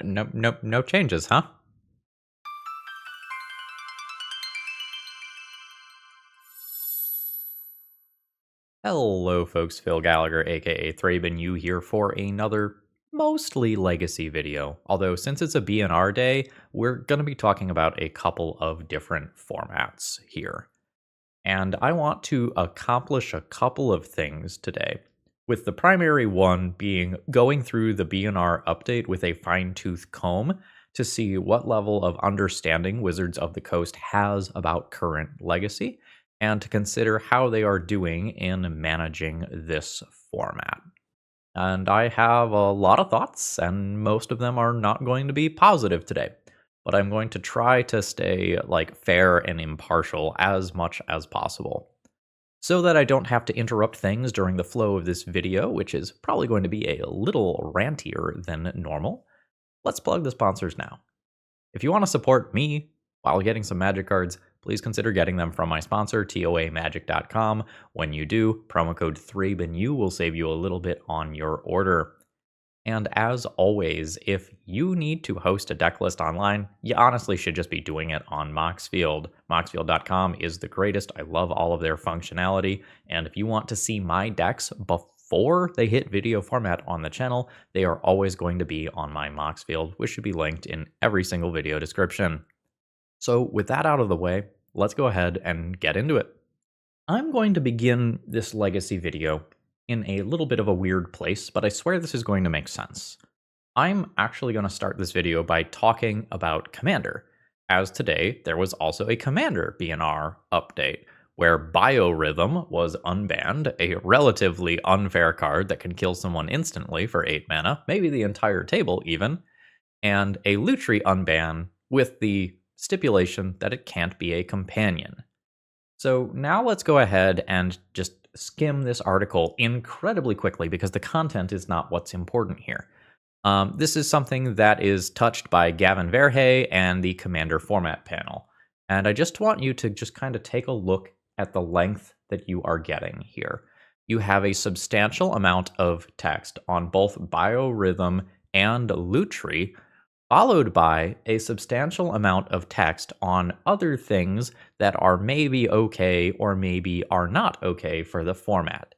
No changes, huh? Hello, folks. Phil Gallagher, aka ThrabenU, here for another mostly legacy video. Although, since it's a B&R day, we're going to be talking about a couple of different formats here. And I want to accomplish a couple of things today, with the primary one being going through the B&R update with a fine-tooth comb to see what level of understanding Wizards of the Coast has about current legacy, and to consider how they are doing in managing this format. And I have a lot of thoughts, and most of them are not going to be positive today. But I'm going to try to stay fair and impartial as much as possible, so that I don't have to interrupt things during the flow of this video, which is probably going to be a little rantier than normal. Let's plug the sponsors now. If you want to support me while getting some Magic cards, please consider getting them from my sponsor, toamagic.com. When you do, promo code ThrabenU will save you a little bit on your order. And as always, if you need to host a deck list online, you honestly should just be doing it on Moxfield. Moxfield.com is the greatest. I love all of their functionality. And if you want to see my decks before they hit video format on the channel, they are always going to be on my Moxfield, which should be linked in every single video description. So with that out of the way, let's go ahead and get into it. I'm going to begin this legacy video in a little bit of a weird place, but I swear this is going to make sense. I'm actually going to start this video by talking about Commander, as today there was also a Commander B&R update, where Biorhythm was unbanned, a relatively unfair card that can kill someone instantly for 8 mana, maybe the entire table even, and a Lutri unban with the stipulation that it can't be a companion. So now let's go ahead and just skim this article incredibly quickly because the content is not what's important here. This is something that is touched by Gavin Verhey and the Commander format panel. And I just want you to just kind of take a look at the length that you are getting here. You have a substantial amount of text on both Biorhythm and Lutri, followed by a substantial amount of text on other things that are maybe okay or maybe are not okay for the format.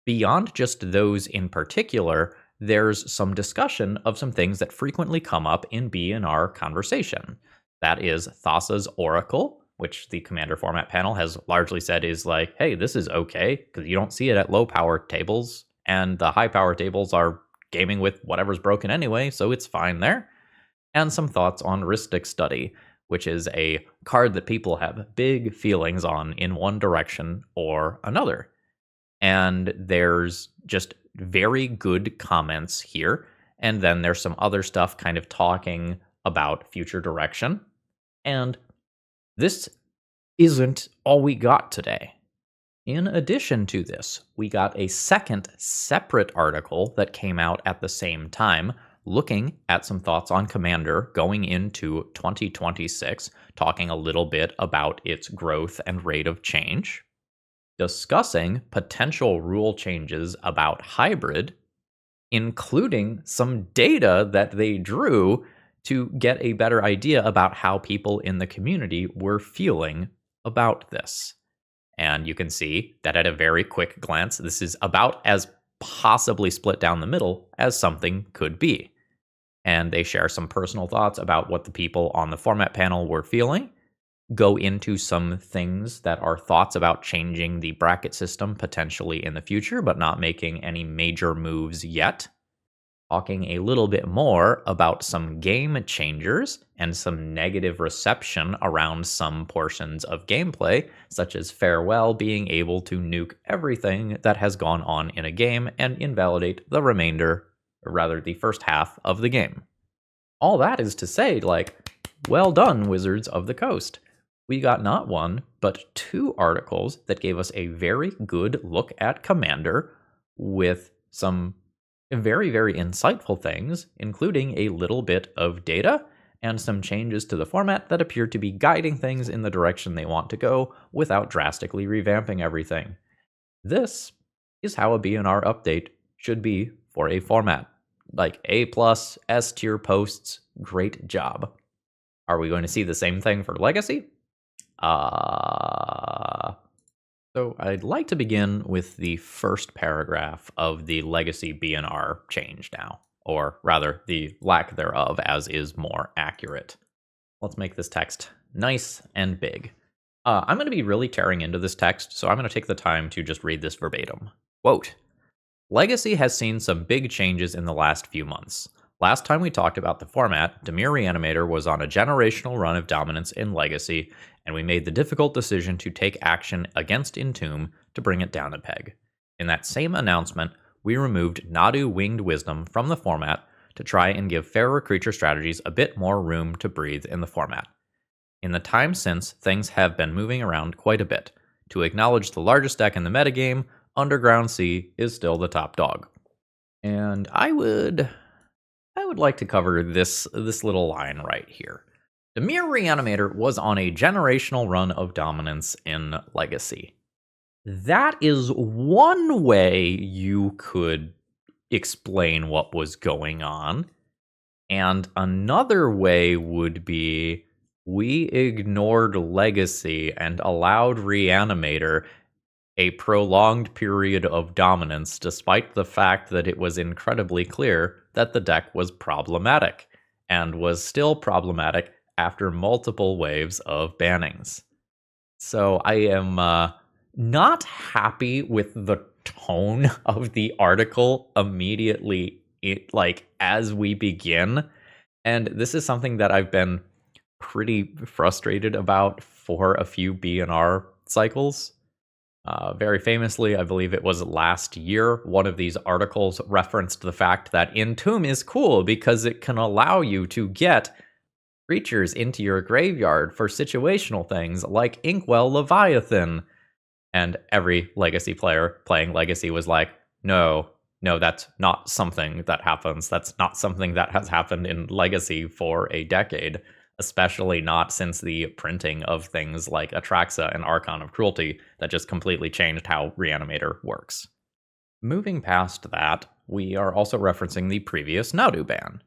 Beyond just those in particular, there's some discussion of some things that frequently come up in B&R conversation. That is Thassa's Oracle, which the Commander format panel has largely said is like, hey, this is okay, because you don't see it at low power tables, and the high power tables are gaming with whatever's broken anyway, so it's fine there. And some thoughts on Rhystic Study, which is a card that people have big feelings on in one direction or another. And there's just very good comments here. And then there's some other stuff kind of talking about future direction. And this isn't all we got today. In addition to this, we got a second separate article that came out at the same time, looking at some thoughts on Commander going into 2026, talking a little bit about its growth and rate of change, discussing potential rule changes about hybrid, including some data that they drew to get a better idea about how people in the community were feeling about this. And you can see that at a very quick glance, this is about as possibly split down the middle as something could be. And they share some personal thoughts about what the people on the format panel were feeling, go into some things that are thoughts about changing the bracket system potentially in the future, but not making any major moves yet, talking a little bit more about some game changers and some negative reception around some portions of gameplay, such as Farewell being able to nuke everything that has gone on in a game and invalidate the remainder, or rather the first half of the game. All that is to say, well done, Wizards of the Coast. We got not one, but 2 articles that gave us a very good look at Commander with some very, very insightful things, including a little bit of data and some changes to the format that appear to be guiding things in the direction they want to go without drastically revamping everything. This is how a B&R update should be for a format. like A+, S tier posts. Great job. Are we going to see the same thing for Legacy? So I'd like to begin with the first paragraph of the Legacy B&R change now, or rather the lack thereof, as is more accurate. Let's make this text nice and big. I'm going to be really tearing into this text, so I'm going to take the time to just read this verbatim. Quote, Legacy has seen some big changes in the last few months. Last time we talked about the format, Dimir Reanimator was on a generational run of dominance in Legacy, and we made the difficult decision to take action against Entomb to bring it down a peg. In that same announcement, we removed Nadu Winged Wisdom from the format to try and give fairer creature strategies a bit more room to breathe in the format. In the time since, things have been moving around quite a bit. To acknowledge the largest deck in the metagame, Underground Sea is still the top dog. And I would like to cover this little line right here. Dimir Reanimator was on a generational run of dominance in Legacy. That is one way you could explain what was going on. And another way would be we ignored Legacy and allowed Reanimator a prolonged period of dominance, despite the fact that it was incredibly clear that the deck was problematic, and was still problematic after multiple waves of bannings. So I am not happy with the tone of the article immediately, as we begin, and this is something that I've been pretty frustrated about for a few B&R cycles. Very famously, I believe it was last year, one of these articles referenced the fact that Entomb is cool because it can allow you to get creatures into your graveyard for situational things like Inkwell Leviathan. And every Legacy player playing Legacy was like, no, that's not something that happens. That's not something that has happened in Legacy for a decade. Especially not since the printing of things like Atraxa and Archon of Cruelty that just completely changed how Reanimator works. Moving past that, we are also referencing the previous Nadu ban.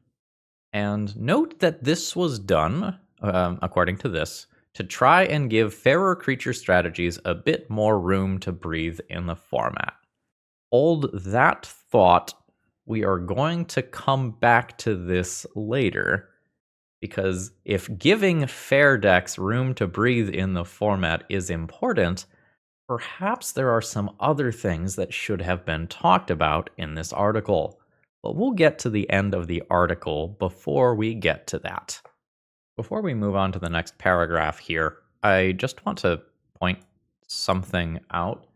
And note that this was done, according to this, to try and give fairer creature strategies a bit more room to breathe in the format. Hold that thought, we are going to come back to this later. Because if giving fair decks room to breathe in the format is important, perhaps there are some other things that should have been talked about in this article. But we'll get to the end of the article before we get to that. Before we move on to the next paragraph here, I just want to point something out.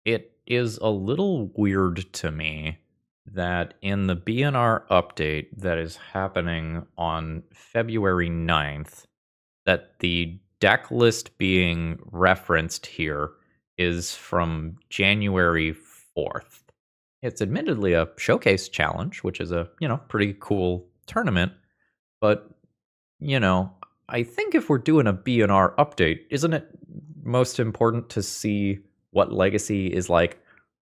It is a little weird to me that in the B&R update that is happening on February 9th, that the deck list being referenced here is from January 4th. It's admittedly a showcase challenge, which is a, pretty cool tournament, but, I think if we're doing a B&R update, isn't it most important to see what Legacy is like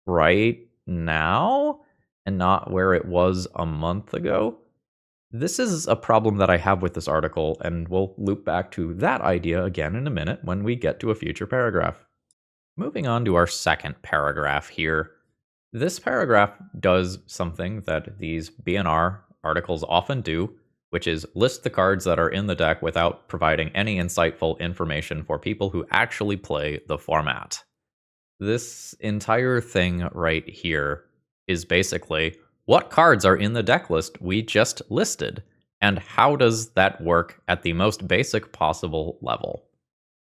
right now? And not where it was a month ago? This is a problem that I have with this article, and we'll loop back to that idea again in a minute when we get to a future paragraph. Moving on to our second paragraph here. This paragraph does something that these B&R articles often do, which is list the cards that are in the deck without providing any insightful information for people who actually play the format. This entire thing right here is basically what cards are in the deck list we just listed, and how does that work at the most basic possible level.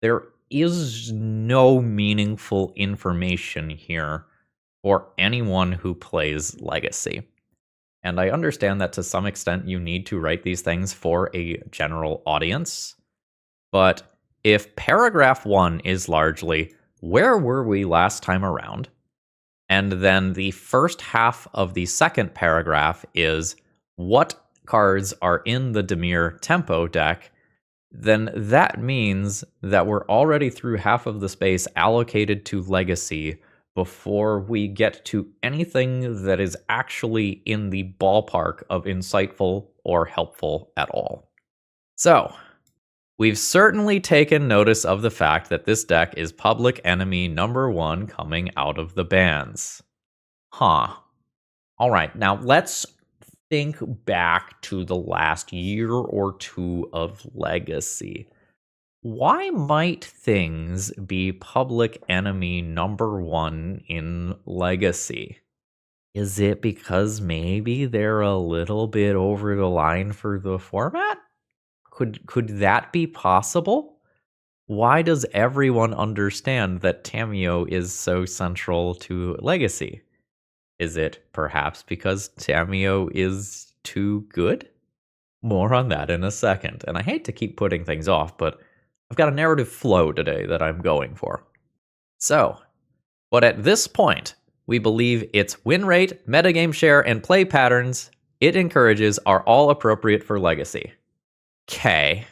There is no meaningful information here for anyone who plays Legacy. And I understand that to some extent you need to write these things for a general audience, but if paragraph 1 is largely, where were we last time around? And then the first half of the second paragraph is what cards are in the Dimir Tempo deck, then that means that we're already through half of the space allocated to Legacy before we get to anything that is actually in the ballpark of insightful or helpful at all. So, we've certainly taken notice of the fact that this deck is public enemy number 1 coming out of the bans. Alright, now let's think back to the last year or two of Legacy. Why might things be public enemy number 1 in Legacy? Is it because maybe they're a little bit over the line for the format? Could that be possible? Why does everyone understand that Tamiyo is so central to Legacy? Is it perhaps because Tamiyo is too good? More on that in a second. And I hate to keep putting things off, but I've got a narrative flow today that I'm going for. So, but at this point, we believe its win rate, metagame share, and play patterns it encourages are all appropriate for Legacy. Okay.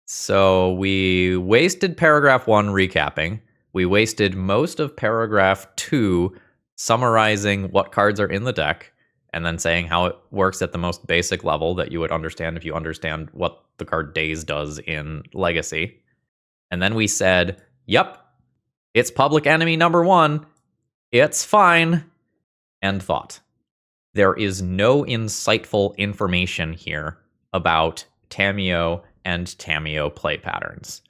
So we wasted paragraph 1 recapping. We wasted most of paragraph 2 summarizing what cards are in the deck, and then saying how it works at the most basic level that you would understand if you understand what the card Daze does in Legacy. And then we said, yep, it's public enemy number 1. It's fine. End thought. There is no insightful information here about Tamiyo and Tamiyo play patterns.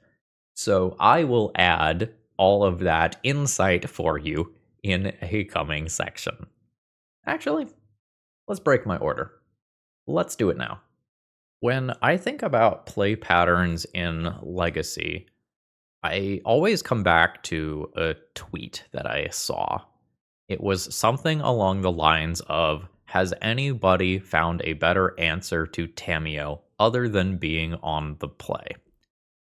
So I will add all of that insight for you in a coming section. Actually, let's break my order. Let's do it now. When I think about play patterns in Legacy, I always come back to a tweet that I saw. It was something along the lines of, has anybody found a better answer to Tamiyo other than being on the play?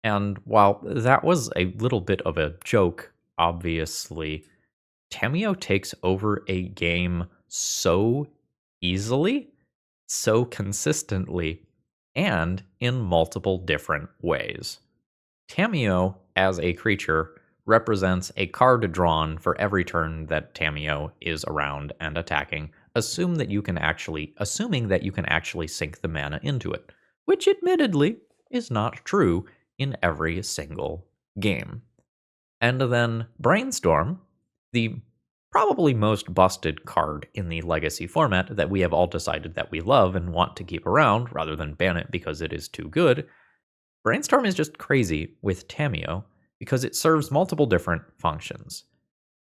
And while that was a little bit of a joke, obviously, Tamiyo takes over a game so easily, so consistently, and in multiple different ways. Tamiyo, as a creature, represents a card drawn for every turn that Tamiyo is around and attacking, assuming that you can actually sink the mana into it, which admittedly is not true in every single game. And then Brainstorm, the probably most busted card in the Legacy format that we have all decided that we love and want to keep around rather than ban it because it is too good. Brainstorm is just crazy with Tamiyo because it serves multiple different functions.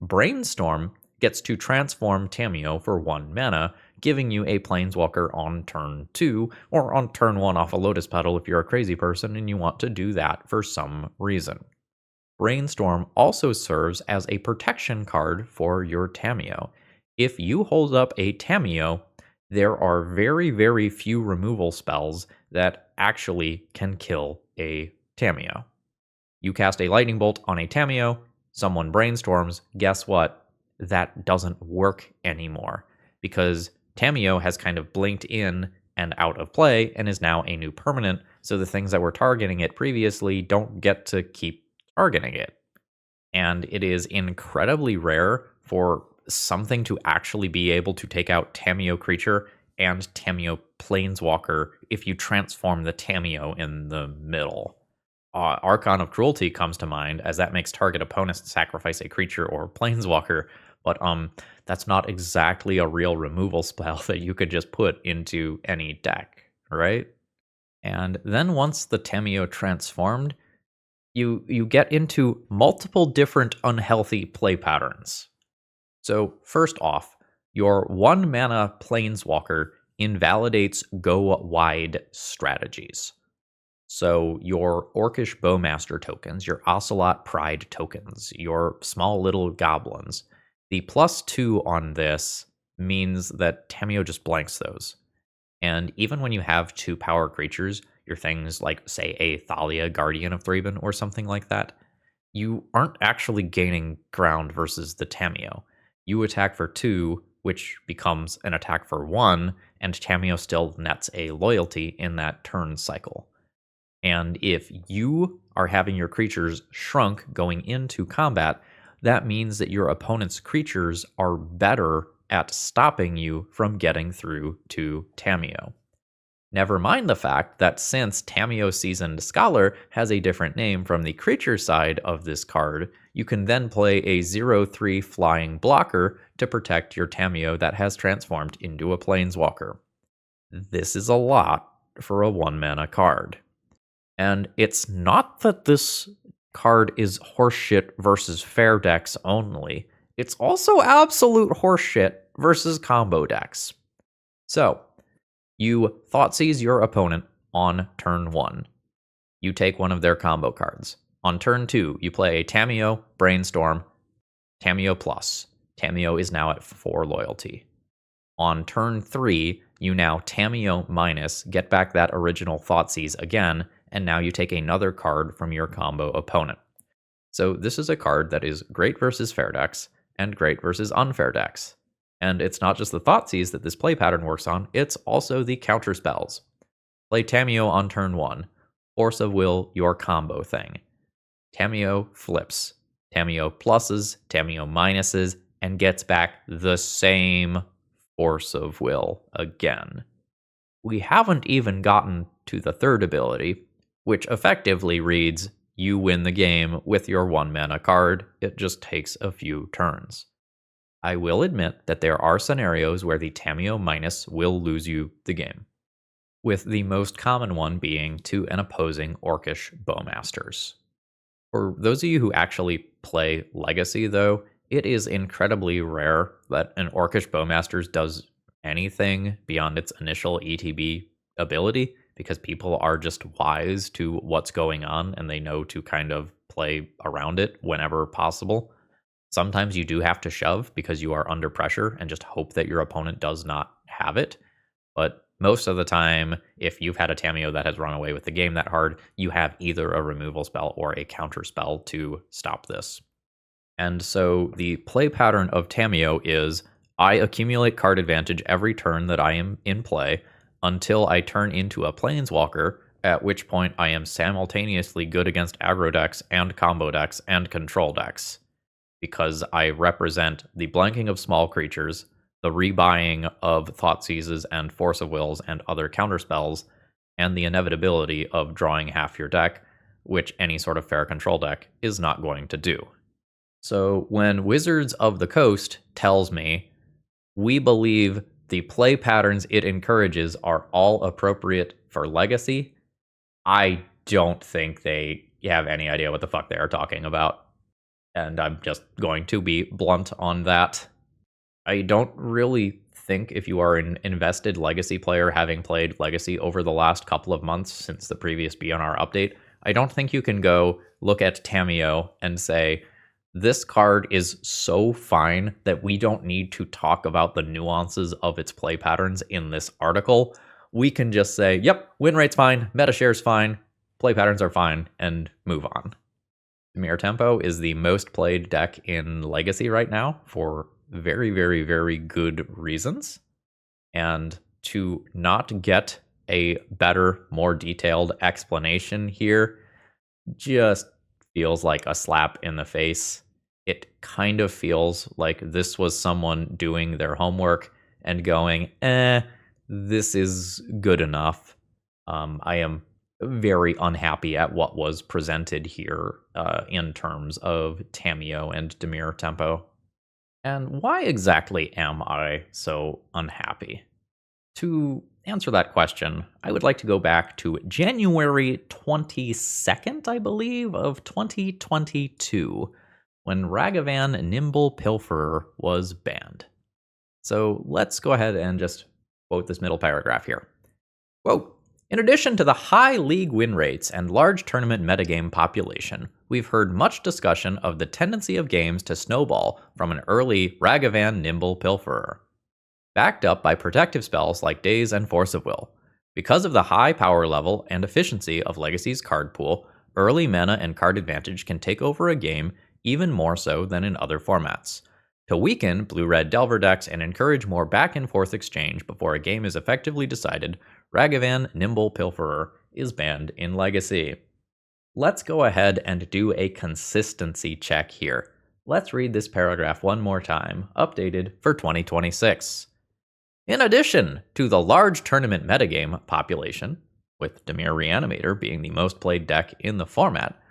Brainstorm gets to transform Tamiyo for 1 mana, giving you a Planeswalker on turn 2, or on turn 1 off a Lotus Petal if you're a crazy person and you want to do that for some reason. Brainstorm also serves as a protection card for your Tamiyo. If you hold up a Tamiyo, there are very, very few removal spells that actually can kill a Tamiyo. You cast a Lightning Bolt on a Tamiyo, someone brainstorms, guess what? That doesn't work anymore, because Tamiyo has kind of blinked in and out of play and is now a new permanent, so the things that were targeting it previously don't get to keep targeting it. And it is incredibly rare for something to actually be able to take out Tamiyo creature and Tamiyo planeswalker if you transform the Tamiyo in the middle. Archon of Cruelty comes to mind, as that makes target opponents sacrifice a creature or planeswalker, but that's not exactly a real removal spell that you could just put into any deck, right? And then once the Tamiyo transformed, you get into multiple different unhealthy play patterns. So first off, your 1 mana planeswalker invalidates go wide strategies. So your Orcish Bowmaster tokens, your Ocelot Pride tokens, your small little goblins, the +2 on this means that Tamiyo just blanks those. And even when you have 2 power creatures, your things like, say, a Thalia, Guardian of Thraben, or something like that, you aren't actually gaining ground versus the Tamiyo. You attack for 2, which becomes an attack for 1, and Tamiyo still nets a loyalty in that turn cycle. And if you are having your creatures shrunk going into combat, that means that your opponent's creatures are better at stopping you from getting through to Tamiyo. Never mind the fact that since Tamiyo Seasoned Scholar has a different name from the creature side of this card, you can then play a 0/3 flying blocker to protect your Tamiyo that has transformed into a Planeswalker. This is a lot for a 1-mana card. And it's not that this card is horseshit versus fair decks only. It's also absolute horseshit versus combo decks. So, you Thoughtseize your opponent on turn 1. You take one of their combo cards. On turn 2, you play a Tamiyo, Brainstorm, Tamiyo Plus. Tamiyo is now at 4 loyalty. On turn 3, you now Tamiyo minus, get back that original Thoughtseize again, and now you take another card from your combo opponent. So this is a card that is great versus fair decks, and great versus unfair decks. And it's not just the Thoughtseize that this play pattern works on, it's also the counter spells. Play Tamiyo on turn 1. Force of Will your combo thing. Tamiyo flips. Tamiyo pluses, Tamiyo minuses, and gets back the same Force of Will again. We haven't even gotten to the third ability, which effectively reads, you win the game with your 1-mana card, it just takes a few turns. I will admit that there are scenarios where the Tamiyo minus will lose you the game, with the most common one being to an opposing Orcish Bowmasters. For those of you who actually play Legacy, though, it is incredibly rare that an Orcish Bowmasters does anything beyond its initial ETB ability, because people are just wise to what's going on and they know to kind of play around it whenever possible. Sometimes you do have to shove because you are under pressure and just hope that your opponent does not have it. But most of the time, if you've had a Tamiyo that has run away with the game that hard, you have either a removal spell or a counter spell to stop this. And so the play pattern of Tamiyo is, I accumulate card advantage every turn that I am in play until I turn into a Planeswalker, at which point I am simultaneously good against aggro decks and combo decks and control decks, because I represent the blanking of small creatures, the rebuying of Thoughtseizes and Force of Wills and other counterspells, and the inevitability of drawing half your deck, which any sort of fair control deck is not going to do. So when Wizards of the Coast tells me, we believe the play patterns it encourages are all appropriate for Legacy, I don't think they have any idea what the fuck they are talking about. And I'm just going to be blunt on that. I don't really think if you are an invested Legacy player, having played Legacy over the last couple of months since the previous B&R update, I don't think you can go look at Tamiyo and say, this card is so fine that we don't need to talk about the nuances of its play patterns in this article. We can just say, yep, win rate's fine, meta share's fine, play patterns are fine, and move on. Dimir Tempo is the most played deck in Legacy right now for very, very, very good reasons. And to not get a better, more detailed explanation here just feels like a slap in the face. It kind of feels like this was someone doing their homework and going, this is good enough. I am very unhappy at what was presented here in terms of Tamiyo and Dimir Tempo. And why exactly am I so unhappy? To answer that question, I would like to go back to January 22nd, I believe, of 2022, when Ragavan Nimble Pilferer was banned. So let's go ahead and just quote this middle paragraph here. Quote, in addition to the high league win rates and large tournament metagame population, we've heard much discussion of the tendency of games to snowball from an early Ragavan Nimble Pilferer, backed up by protective spells like Daze and Force of Will. Because of the high power level and efficiency of Legacy's card pool, early mana and card advantage can take over a game even more so than in other formats. To weaken blue-red Delver decks and encourage more back-and-forth exchange before a game is effectively decided, Ragavan Nimble Pilferer is banned in Legacy. Let's go ahead and do a consistency check here. Let's read this paragraph one more time, updated for 2026. In addition to the large tournament metagame population, with Dimir Reanimator being the most played deck in the format,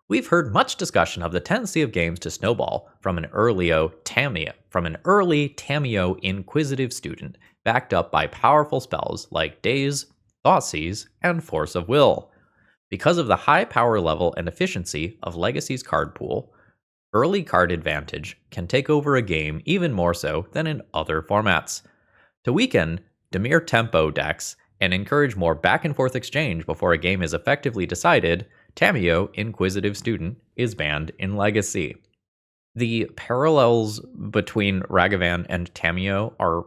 we've heard much discussion of the tendency of games to snowball from an early Tamiyo Inquisitive student backed up by powerful spells like Daze, Thoughtseize, and Force of Will. Because of the high power level and efficiency of Legacy's card pool, early card advantage can take over a game even more so than in other formats. To weaken Dimir tempo decks and encourage more back and forth exchange before a game is effectively decided, Tamiyo Inquisitive Student is banned in Legacy. The parallels between Ragavan and Tamiyo are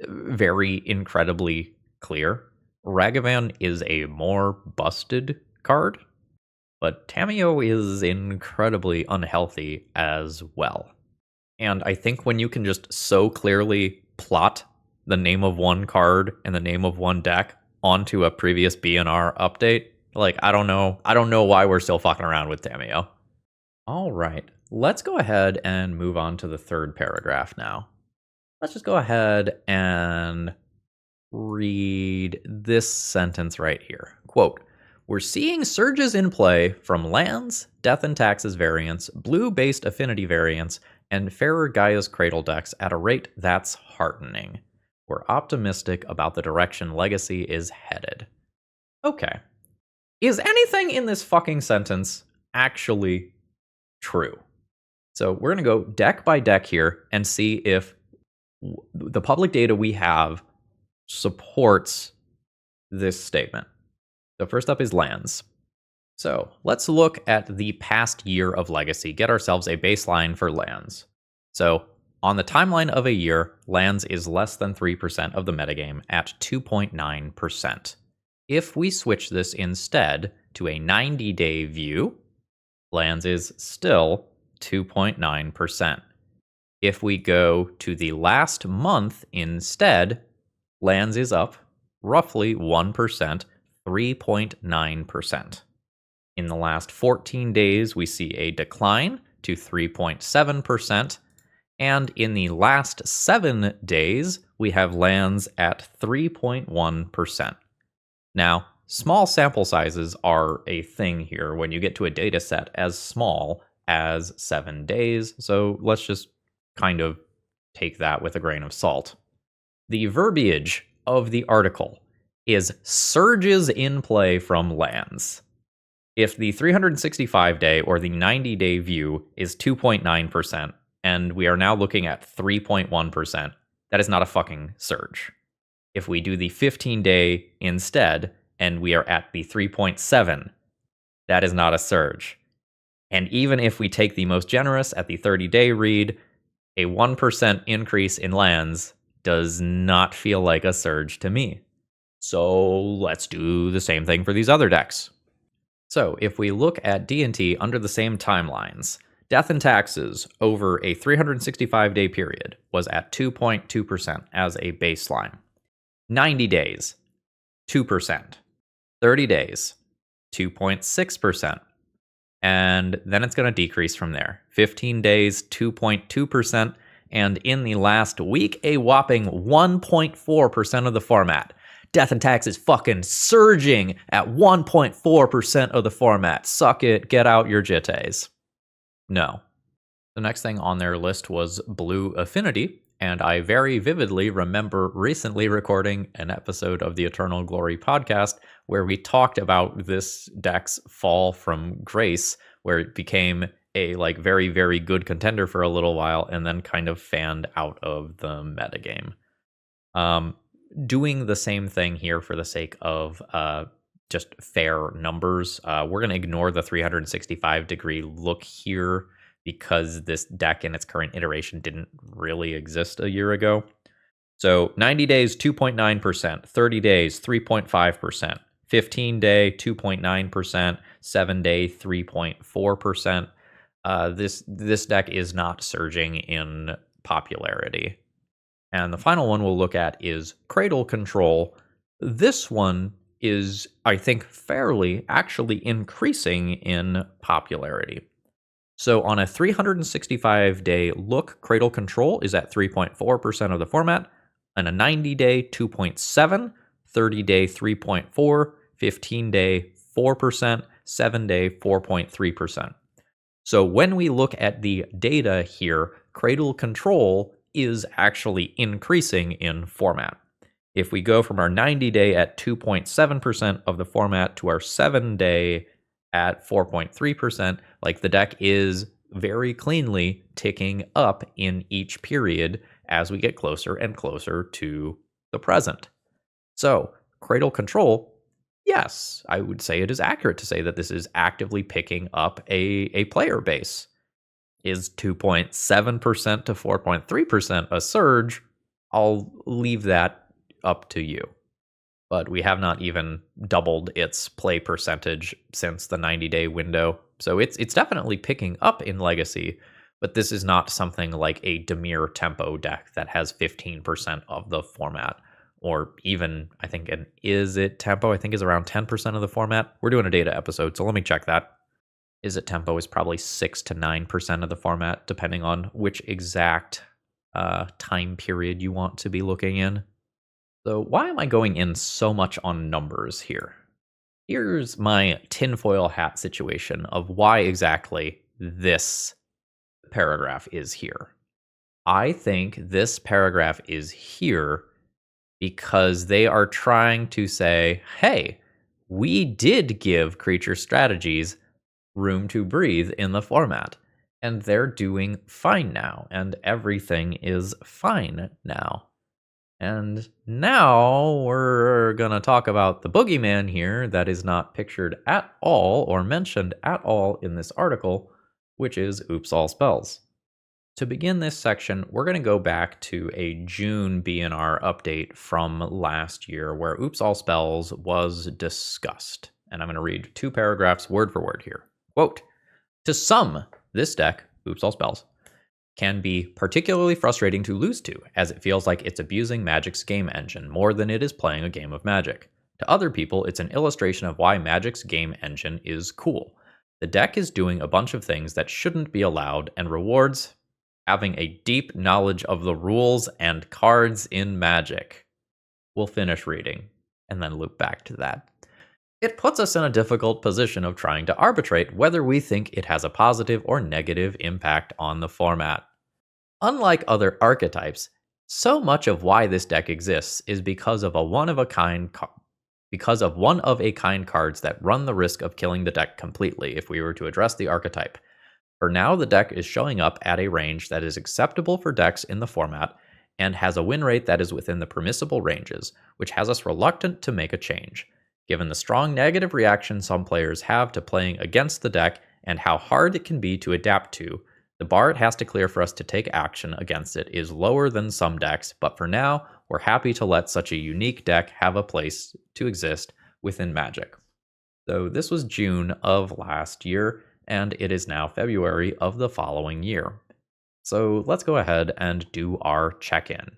very incredibly clear. Ragavan is a more busted card, but Tamiyo is incredibly unhealthy as well. And I think when you can just so clearly plot the name of one card and the name of one deck onto a previous B&R update, like, I don't know why we're still fucking around with Tamiyo. All right, let's go ahead and move on to the third paragraph now. Let's just go ahead and read this sentence right here. Quote, "We're seeing surges in play from lands, Death and Taxes variants, blue-based affinity variants, and Fairer Gaia's Cradle decks at a rate that's heartening. We're optimistic about the direction Legacy is headed." Okay. Is anything in this fucking sentence actually true? So we're going to go deck by deck here and see if the public data we have supports this statement. So first up is lands. So let's look at the past year of Legacy, get ourselves a baseline for lands. So on the timeline of a year, lands is less than 3% of the metagame at 2.9%. If we switch this instead to a 90-day view, lands is still 2.9%. If we go to the last month instead, lands is up roughly 1%, 3.9%. In the last 14 days, we see a decline to 3.7%. And in the last 7 days, we have lands at 3.1%. Now, small sample sizes are a thing here when you get to a data set as small as 7 days, so let's just kind of take that with a grain of salt. The verbiage of the article is surges in play from lands. If the 365-day or the 90-day view is 2.9%, and we are now looking at 3.1%, that is not a fucking surge. If we do the 15-day instead, and we are at the 3.7, that is not a surge. And even if we take the most generous at the 30-day read, a 1% increase in lands does not feel like a surge to me. So let's do the same thing for these other decks. So if we look at D&T under the same timelines, Death and Taxes over a 365-day period was at 2.2% as a baseline. 90 days, 2%. 30 days, 2.6%. And then it's going to decrease from there. 15 days, 2.2%. And in the last week, a whopping 1.4% of the format. Death and Taxes fucking surging at 1.4% of the format. Suck it, get out your jittes. No. The next thing on their list was Blue Affinity, and I very vividly remember recently recording an episode of the Eternal Glory podcast where we talked about this deck's fall from grace, where it became a very, very good contender for a little while and then kind of fanned out of the metagame. Doing the same thing here for the sake of just fair numbers. We're going to ignore the 365-degree look here because this deck in its current iteration didn't really exist a year ago. So 90 days, 2.9%, 30 days, 3.5%, 15-day, 2.9%, 7-day, 3.4%. This deck is not surging in popularity. And the final one we'll look at is Cradle Control. This one is, I think, fairly actually increasing in popularity. So on a 365-day look, Cradle Control is at 3.4% of the format, and a 90-day 2.7, 30-day 3.4, 15-day 4%, 7-day 4.3%. So when we look at the data here, Cradle Control is actually increasing in format. If we go from our 90-day at 2.7% of the format to our 7-day at 4.3%, like the deck is very cleanly ticking up in each period as we get closer and closer to the present. So, Cradle Control, yes, I would say it is accurate to say that this is actively picking up a player base. Is 2.7% to 4.3% a surge? I'll leave that up to you. But we have not even doubled its play percentage since the 90-day window. So it's definitely picking up in Legacy, but this is not something like a Dimir Tempo deck that has 15% of the format. Or even, I think, an Is It Tempo, I think is around 10% of the format. We're doing a data episode, so let me check that. Is It Tempo is probably 6 to 9% of the format, depending on which exact time period you want to be looking in. So why am I going in so much on numbers here? Here's my tinfoil hat situation of why exactly this paragraph is here. I think this paragraph is here because they are trying to say, hey, we did give creature strategies room to breathe in the format, and they're doing fine now, and everything is fine now. And now we're going to talk about the boogeyman here that is not pictured at all or mentioned at all in this article, which is Oops All Spells. To begin this section, we're going to go back to a June B&R update from last year where Oops All Spells was discussed. And I'm going to read 2 paragraphs word for word here. Quote, to some, this deck, Oops All Spells, can be particularly frustrating to lose to, as it feels like it's abusing Magic's game engine more than it is playing a game of Magic. To other people, it's an illustration of why Magic's game engine is cool. The deck is doing a bunch of things that shouldn't be allowed and rewards having a deep knowledge of the rules and cards in Magic. We'll finish reading and then loop back to that. It puts us in a difficult position of trying to arbitrate whether we think it has a positive or negative impact on the format. Unlike other archetypes, so much of why this deck exists is because of one of a kind cards that run the risk of killing the deck completely if we were to address the archetype. For now, the deck is showing up at a range that is acceptable for decks in the format and has a win rate that is within the permissible ranges, which has us reluctant to make a change. Given the strong negative reaction some players have to playing against the deck and how hard it can be to adapt to, the bar it has to clear for us to take action against it is lower than some decks, but for now, we're happy to let such a unique deck have a place to exist within Magic. So this was June of last year, and it is now February of the following year. So let's go ahead and do our check-in.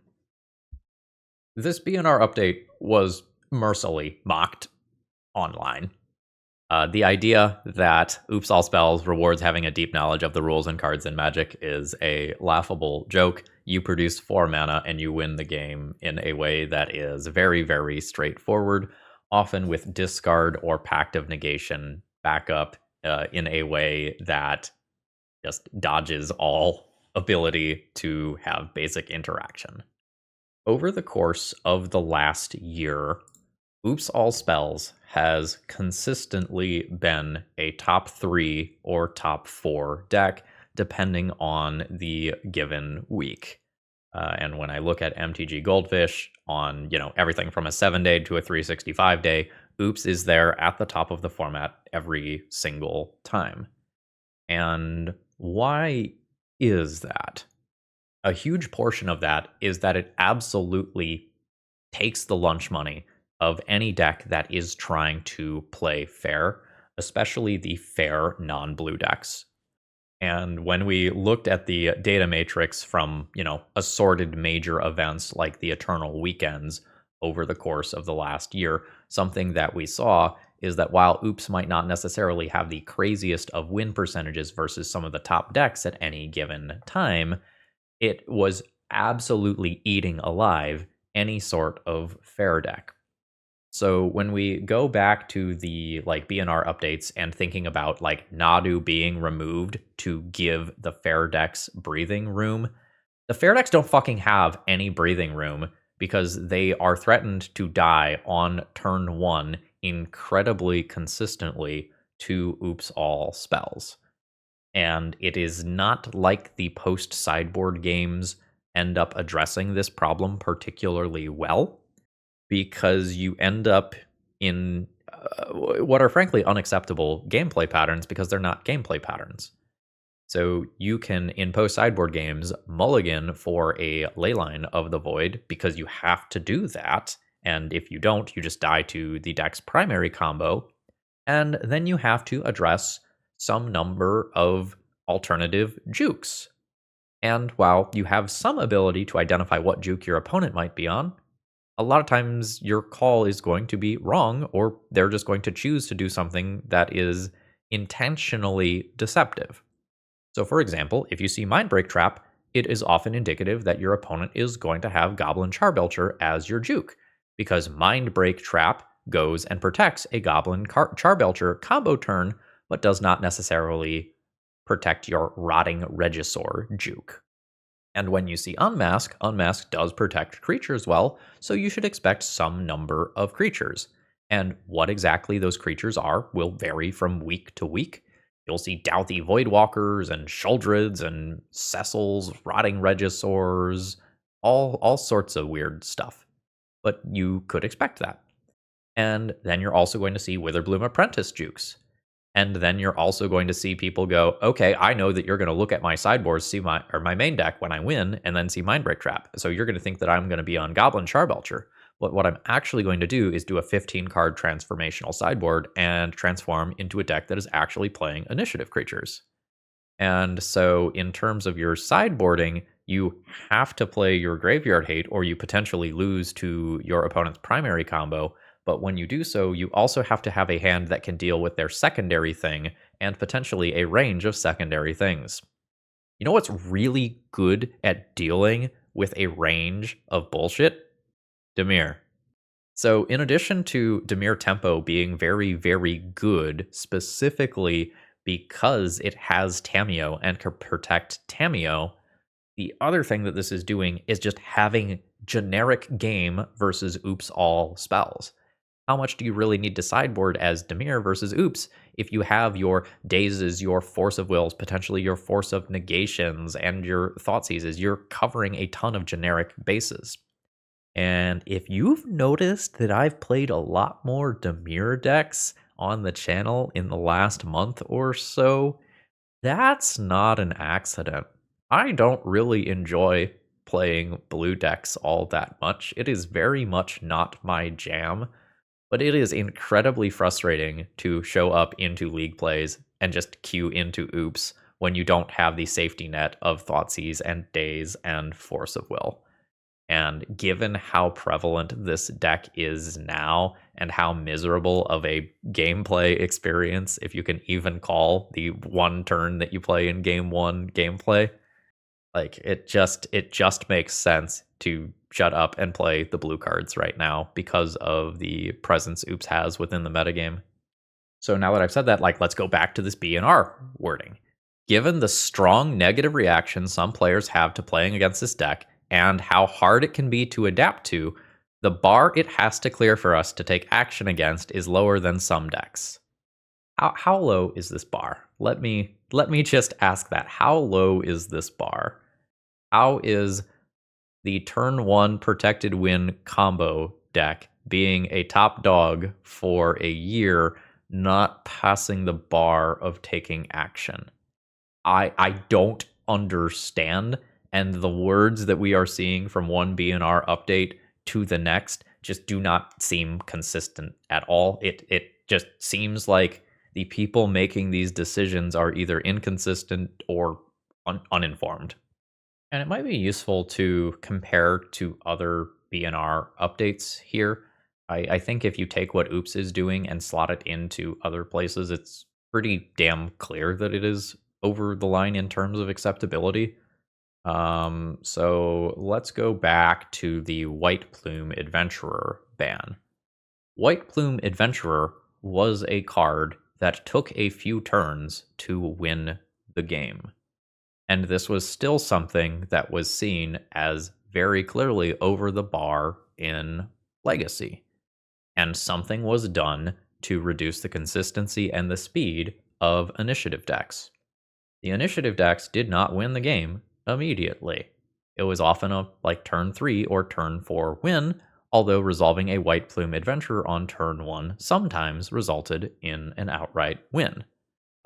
This B&R update was mercilessly mocked online. The idea that Oops All Spells rewards having a deep knowledge of the rules and cards in Magic is a laughable joke. You produce 4 mana and you win the game in a way that is very, very straightforward, often with discard or Pact of Negation backup in a way that just dodges all ability to have basic interaction. Over the course of the last year, Oops All Spells has consistently been a top 3 or top 4 deck, depending on the given week. And when I look at MTG Goldfish on, everything from a 7-day to a 365-day, Oops is there at the top of the format every single time. And why is that? A huge portion of that is that it absolutely takes the lunch money of any deck that is trying to play fair, especially the fair non-blue decks. And when we looked at the data matrix from, assorted major events like the Eternal Weekends over the course of the last year, something that we saw is that while Oops might not necessarily have the craziest of win percentages versus some of the top decks at any given time, it was absolutely eating alive any sort of fair deck. So when we go back to the like B&R updates and thinking about like Nadu being removed to give the fair decks breathing room, the fair decks don't fucking have any breathing room because they are threatened to die on turn 1 incredibly consistently to Oops All spells. And it is not like the post sideboard games end up addressing this problem particularly well, because you end up in what are frankly unacceptable gameplay patterns because they're not gameplay patterns. So you can, in post sideboard games, mulligan for a Leyline of the Void because you have to do that. And if you don't, you just die to the deck's primary combo. And then you have to address some number of alternative jukes. And while you have some ability to identify what juke your opponent might be on, a lot of times your call is going to be wrong, or they're just going to choose to do something that is intentionally deceptive. So, for example, if you see Mindbreak Trap, it is often indicative that your opponent is going to have Goblin Charbelcher as your juke, because Mindbreak Trap goes and protects a Goblin Charbelcher combo turn, but does not necessarily protect your Rotting Regisaur juke. And when you see Unmask, Unmask does protect creatures well, so you should expect some number of creatures. And what exactly those creatures are will vary from week to week. You'll see Douthy Voidwalkers and Shuldrids and Cecils, Rotting Regisaurs, all sorts of weird stuff. But you could expect that. And then you're also going to see Witherbloom Apprentice jukes. And then you're also going to see people go, okay, I know that you're going to look at my sideboard, see my main deck when I win, and then see Mindbreak Trap. So you're going to think that I'm going to be on Goblin Charbelcher. But what I'm actually going to do is do a 15-card transformational sideboard and transform into a deck that is actually playing initiative creatures. And so in terms of your sideboarding, you have to play your Graveyard Hate, or you potentially lose to your opponent's primary combo. But when you do so, you also have to have a hand that can deal with their secondary thing and potentially a range of secondary things. You know what's really good at dealing with a range of bullshit? Dimir. So in addition to Dimir Tempo being very, very good, specifically because it has Tamiyo and can protect Tamiyo, the other thing that this is doing is just having generic game versus Oops All spells. How much do you really need to sideboard as Dimir versus Oops if you have your Dazes, your Force of Wills, potentially your Force of Negations, and your Thoughtseizes? You're covering a ton of generic bases. And if you've noticed that I've played a lot more Dimir decks on the channel in the last month or so, that's not an accident. I don't really enjoy playing blue decks all that much. It is very much not my jam. But it is incredibly frustrating to show up into league plays and just queue into Oops when you don't have the safety net of Thoughtseize and Daze and Force of Will. And given how prevalent this deck is now and how miserable of a gameplay experience, if you can even call the one turn that you play in game one gameplay, like it just makes sense to shut up and play the blue cards right now because of the presence Oops has within the metagame. So now that I've said that, like, let's go back to this B&R wording. Given the strong negative reaction some players have to playing against this deck and how hard it can be to adapt to, the bar it has to clear for us to take action against is lower than some decks. How low is this bar? Let me just ask that. How low is this bar? How is the turn 1 protected win combo deck being a top dog for a year not passing the bar of taking action? I don't understand, and the words that we are seeing from one B&R update to the next just do not seem consistent at all. It just seems like the people making these decisions are either inconsistent or uninformed. And it might be useful to compare to other B&R updates here. I think if you take what Oops is doing and slot it into other places, it's pretty damn clear that it is over the line in terms of acceptability. So let's go back to the White Plume Adventurer ban. White Plume Adventurer was a card that took a few turns to win the game. And this was still something that was seen as very clearly over the bar in Legacy. And something was done to reduce the consistency and the speed of initiative decks. The initiative decks did not win the game immediately. It was often a turn 3 or turn 4 win, although resolving a White Plume Adventurer on turn 1 sometimes resulted in an outright win.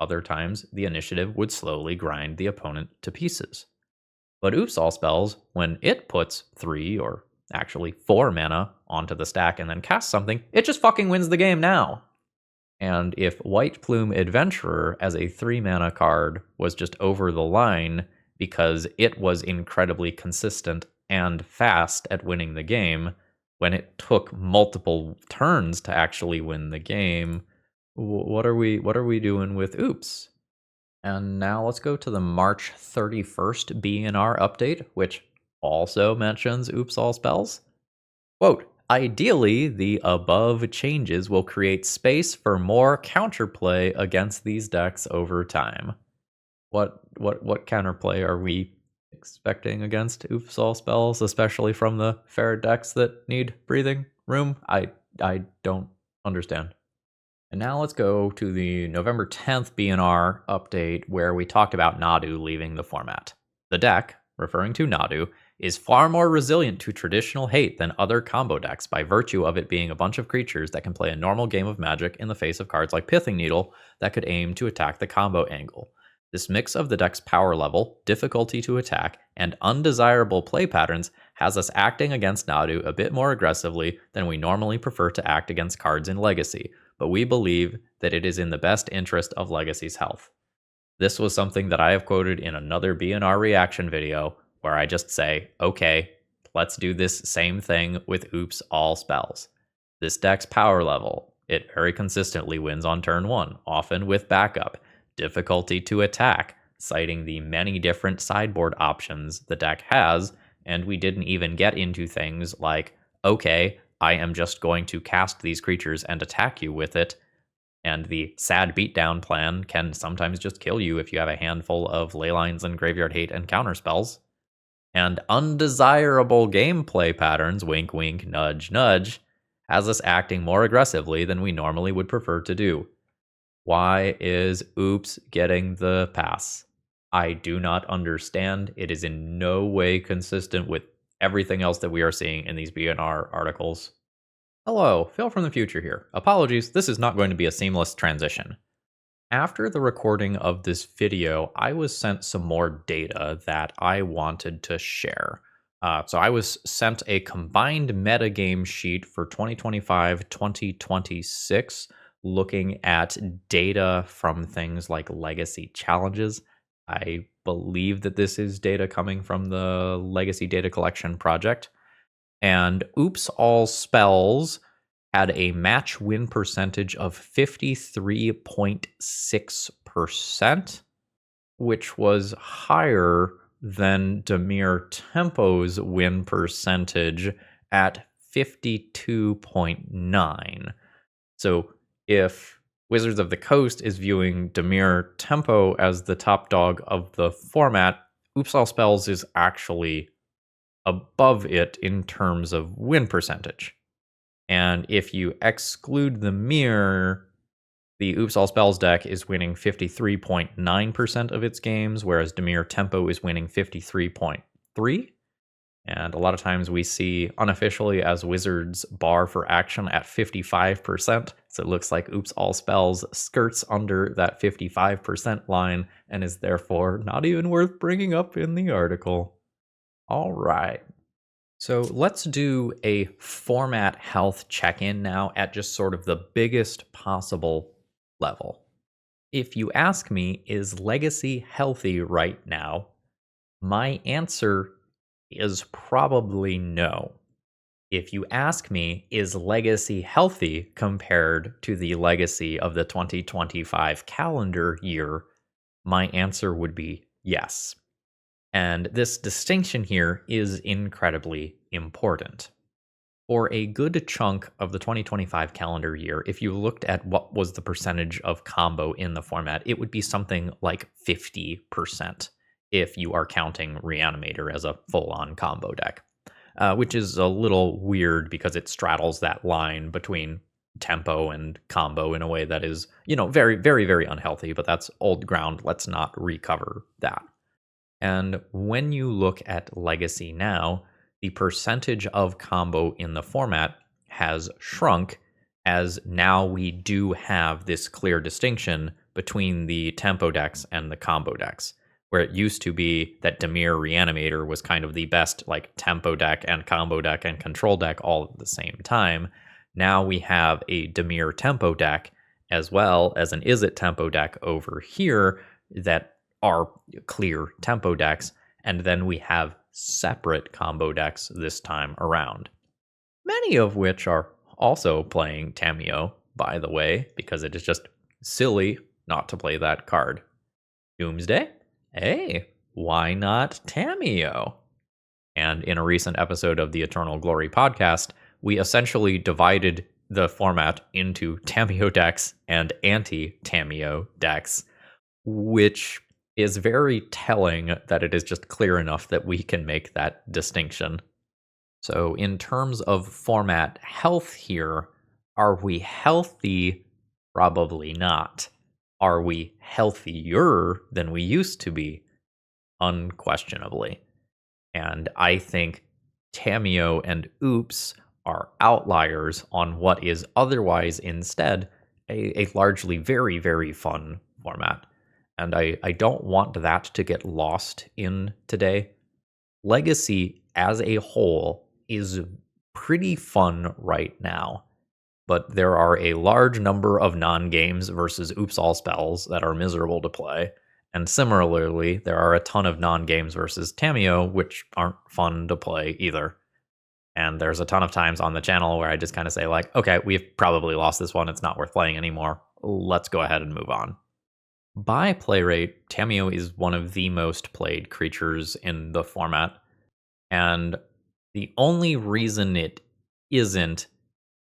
Other times, the initiative would slowly grind the opponent to pieces. But Oops All Spells, when it puts 3 or actually 4 mana onto the stack and then casts something, it just fucking wins the game now. And if White Plume Adventurer as a 3 mana card was just over the line because it was incredibly consistent and fast at winning the game, when it took multiple turns to actually win the game, what are we doing with Oops? And now let's go to the March 31st B&R update, which also mentions Oops All Spells. Quote, ideally, the above changes will create space for more counterplay against these decks over time. What counterplay are we expecting against Oops All Spells, especially from the fair decks that need breathing room? I don't understand. And now let's go to the November 10th B&R update where we talked about Nadu leaving the format. The deck, referring to Nadu, is far more resilient to traditional hate than other combo decks by virtue of it being a bunch of creatures that can play a normal game of Magic in the face of cards like Pithing Needle that could aim to attack the combo angle. This mix of the deck's power level, difficulty to attack, and undesirable play patterns has us acting against Nadu a bit more aggressively than we normally prefer to act against cards in Legacy, but we believe that it is in the best interest of Legacy's health. This was something that I have quoted in another B&R reaction video where I just say, okay, let's do this same thing with Oops All Spells. This deck's power level, it very consistently wins on turn 1, often with backup. Difficulty to attack, citing the many different sideboard options the deck has, and we didn't even get into things like, okay, I am just going to cast these creatures and attack you with it, and the sad beatdown plan can sometimes just kill you if you have a handful of Leylines and Graveyard Hate and counter spells. And undesirable gameplay patterns, wink wink, nudge nudge, has us acting more aggressively than we normally would prefer to do. Why is Oops getting the pass? I do not understand. It is in no way consistent with everything else that we are seeing in these B&R articles. Hello, Phil from the future here. Apologies, this is not going to be a seamless transition. After the recording of this video, I was sent some more data that I wanted to share. So I was sent a combined metagame sheet for 2025-2026, looking at data from things like legacy challenges. I believe that this is data coming from the Legacy Data Collection Project. And Oops All Spells had a match win percentage of 53.6%, which was higher than Dimir Tempo's win percentage at 52.9. So if Wizards of the Coast is viewing Dimir Tempo as the top dog of the format, Oops All Spells is actually above it in terms of win percentage. And if you exclude the mirror, the Oops All Spells deck is winning 53.9% of its games, whereas Dimir Tempo is winning 53.3%. And a lot of times we see unofficially as Wizards bar for action at 55%. So it looks like Oops All Spells skirts under that 55% line and is therefore not even worth bringing up in the article. All right. So let's do a format health check-in now at just sort of the biggest possible level. If you ask me, is Legacy healthy right now? My answer is probably no. If you ask me, is Legacy healthy compared to the Legacy of the 2025 calendar year? My answer would be yes. And this distinction here is incredibly important. For a good chunk of the 2025 calendar year, if you looked at what was the percentage of combo in the format, it would be something like 50% if you are counting Reanimator as a full-on combo deck, which is a little weird because it straddles that line between tempo and combo in a way that is, very, very, very unhealthy, but that's old ground. Let's not recover that. And when you look at Legacy now, the percentage of combo in the format has shrunk, as now we do have this clear distinction between the tempo decks and the combo decks, where it used to be that Dimir Reanimator was kind of the best tempo deck and combo deck and control deck all at the same time. Now we have a Dimir tempo deck as well as an Izzet tempo deck over here that are clear tempo decks, and then we have separate combo decks this time around. Many of which are also playing Tamiyo, by the way, because it is just silly not to play that card. Doomsday? Hey, why not Tamiyo? And in a recent episode of the Eternal Glory podcast, we essentially divided the format into Tamiyo decks and anti-Tamiyo decks, which is very telling that it is just clear enough that we can make that distinction. So in terms of format health here, are we healthy? Probably not. Are we healthier than we used to be? Unquestionably. And I think Tamiyo and Oops are outliers on what is otherwise instead a largely very, very fun format. And I don't want that to get lost in today. Legacy as a whole is pretty fun right now, but there are a large number of non-games versus Oops All spells that are miserable to play. And similarly, there are a ton of non-games versus Tamiyo, which aren't fun to play either. And there's a ton of times on the channel where I just kind of say okay, we've probably lost this one. It's not worth playing anymore. Let's go ahead and move on. By play rate, Tamiyo is one of the most played creatures in the format. And the only reason it isn't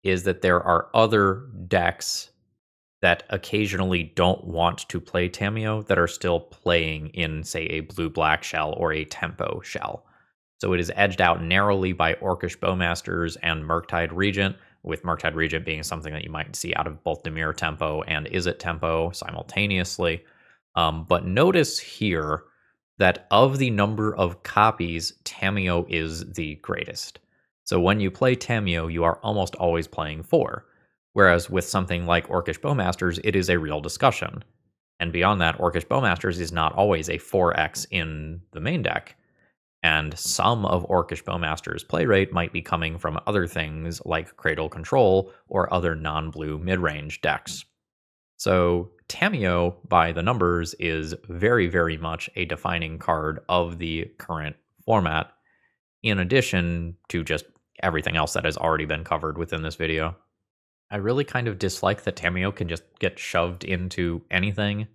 is that there are other decks that occasionally don't want to play Tamiyo that are still playing in, say, a blue-black shell or a tempo shell. So it is edged out narrowly by Orcish Bowmasters and Murktide Regent, with Murktide Regent being something that you might see out of both Dimir Tempo and Izzet Tempo simultaneously. But notice here that of the number of copies, Tamiyo is the greatest. So when you play Tamiyo, you are almost always playing 4. Whereas with something like Orcish Bowmasters, it is a real discussion. And beyond that, Orcish Bowmasters is not always a 4x in the main deck. And some of Orcish Bowmaster's play rate might be coming from other things like Cradle Control or other non-blue mid-range decks. So Tamiyo, by the numbers, is very, very much a defining card of the current format, in addition to just everything else that has already been covered within this video. I really kind of dislike that Tamiyo can just get shoved into anything.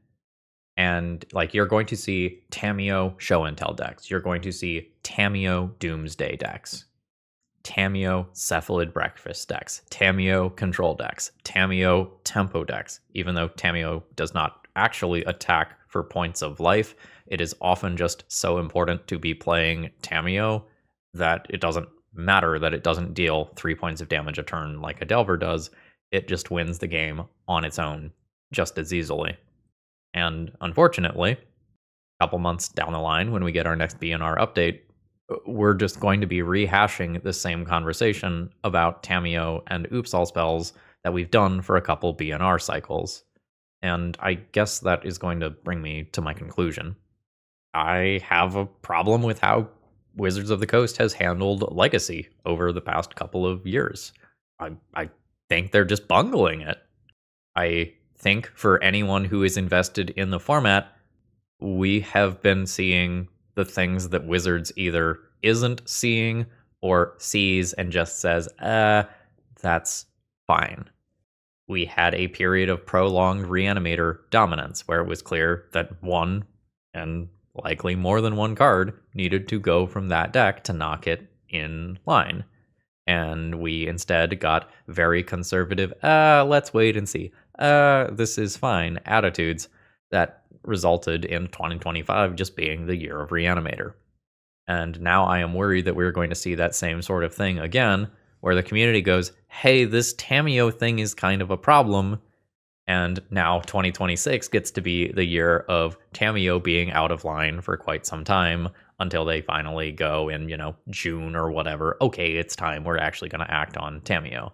And you're going to see Tamiyo show and tell decks. You're going to see Tamiyo Doomsday decks, Tamiyo Cephalid Breakfast decks, Tamiyo control decks, Tamiyo tempo decks. Even though Tamiyo does not actually attack for points of life, it is often just so important to be playing Tamiyo that it doesn't matter that it doesn't deal 3 points of damage a turn like a Delver does. It just wins the game on its own just as easily. And unfortunately, a couple months down the line, when we get our next B&R update, we're just going to be rehashing the same conversation about Tamiyo and Oops All spells that we've done for a couple B&R cycles. And I guess that is going to bring me to my conclusion. I have a problem with how Wizards of the Coast has handled Legacy over the past couple of years. I think they're just bungling it. I think for anyone who is invested in the format, we have been seeing the things that Wizards either isn't seeing or sees and just says, that's fine. We had a period of prolonged Reanimator dominance where it was clear that one, and likely more than one card, needed to go from that deck to knock it in line. And we instead got very conservative, let's wait and see, this is fine attitudes that resulted in 2025 just being the year of Reanimator. And now I am worried that we're going to see that same sort of thing again, where the community goes, hey, this Tamiyo thing is kind of a problem. And now 2026 gets to be the year of Tamiyo being out of line for quite some time until they finally go in, June or whatever. Okay, it's time. We're actually going to act on Tamiyo.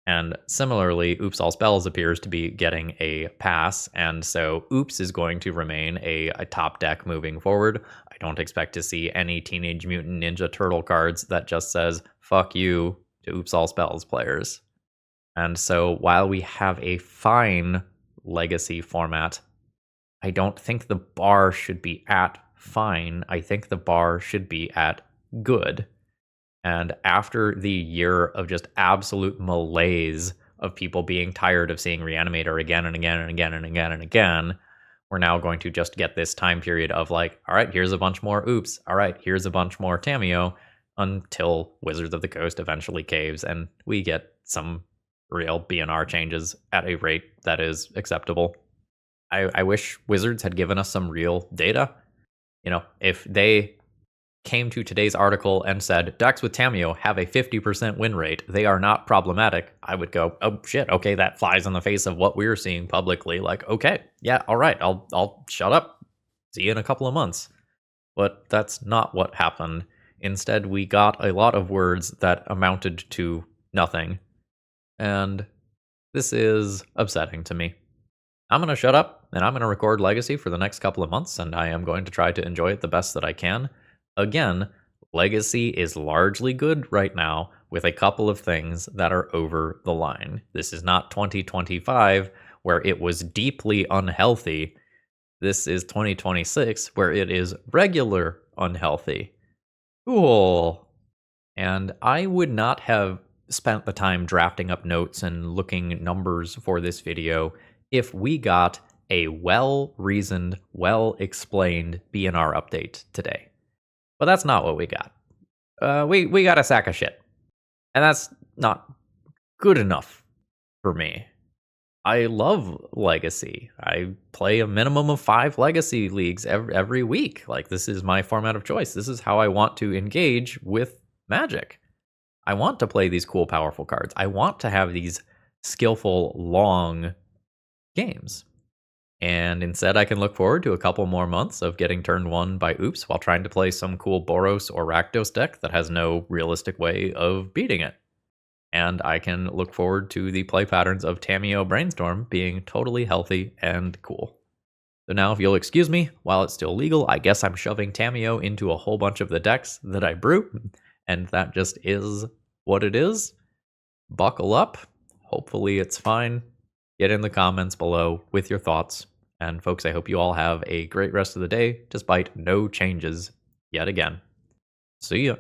And similarly, Oops All Spells appears to be getting a pass, and so Oops is going to remain a top deck moving forward. I don't expect to see any Teenage Mutant Ninja Turtle cards that just says, fuck you to Oops All Spells players. And so while we have a fine legacy format, I don't think the bar should be at fine. I think the bar should be at good. And after the year of just absolute malaise of people being tired of seeing Reanimator again and again and again and again and again, we're now going to just get this time period of like, all right, here's a bunch more Oops. All right, here's a bunch more Tamiyo, until Wizards of the Coast eventually caves and we get some real B&R changes at a rate that is acceptable. I wish Wizards had given us some real data. If they came to today's article and said, decks with Tamiyo have a 50% win rate, they are not problematic, I would go, oh shit, okay, that flies in the face of what we're seeing publicly. Like, okay, yeah, all right, I'll shut up. See you in a couple of months. But that's not what happened. Instead, we got a lot of words that amounted to nothing. And this is upsetting to me. I'm going to shut up, and I'm going to record Legacy for the next couple of months, and I am going to try to enjoy it the best that I can. Again, Legacy is largely good right now, with a couple of things that are over the line. This is not 2025, where it was deeply unhealthy. This is 2026, where it is regular unhealthy. Cool. And I would not have spent the time drafting up notes and looking numbers for this video if we got a well-reasoned, well-explained B&R update today. But that's not what we got. We got a sack of shit. And that's not good enough for me. I love Legacy. I play a minimum of 5 Legacy leagues every week. Like, this is my format of choice. This is how I want to engage with Magic. I want to play these cool, powerful cards. I want to have these skillful, long games. And instead, I can look forward to a couple more months of getting turned 1 by Oops while trying to play some cool Boros or Rakdos deck that has no realistic way of beating it. And I can look forward to the play patterns of Tamiyo Brainstorm being totally healthy and cool. So now, if you'll excuse me, while it's still legal, I guess I'm shoving Tamiyo into a whole bunch of the decks that I brew, and that just is what it is. Buckle up. Hopefully it's fine. Get in the comments below with your thoughts. And folks, I hope you all have a great rest of the day, despite no changes yet again. See ya.